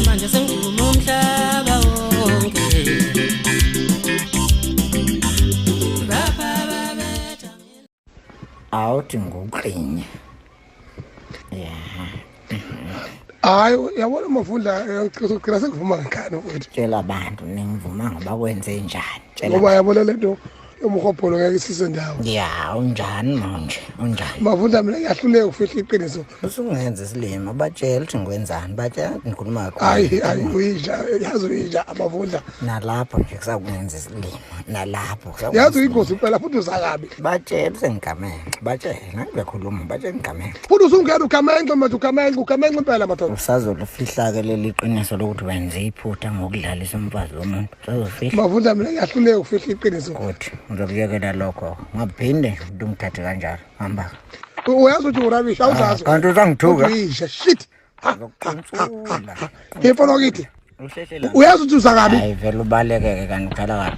manje sengiduma umhlaba wonke awuthi ngokuqinye hayi yabona Mavundla ngicela sekuvuma ngikhani mfowethu tshela abantu ningivuma ngoba kwenze njani tshela ngoba yabona lento yomuhobholo ngeke sisendawo ya unjani manje unjani Mavundla mina ngiyahluleka ukufihla iqiniso usungenza isilimo batshela ukuthi ngikwenzani batshela ngikhuluma ngakho hayi uyidla yazi uyidla Mavundla nalapho nje kusakungenza isilimo nalapho yazi uyingozi impela futhi uzakabi batshela sengigamenge batshela ngiyakhuluma batshela ngigamenge futhi usungena ugamenxe manje ugamenxe impela madoda usazolifihla ke leli qiniso lokuthi wenze iphutha ngokudlalisa umfazi womuntu usazofihla Mavundla mina ngiyahluleka ukufihla iqiniso ukuthi uzokuyekela lokho ngaphinde umuntu umthathe kanjalo hamba uyazi ukuthi urabisha awuzazi kanti uzangithuka uyisha shit uzokuqintsula ngifuna ukuthi usheshela uyazi ukuthi uzakabi hayi vele ubalekeke kanti ukhala kabi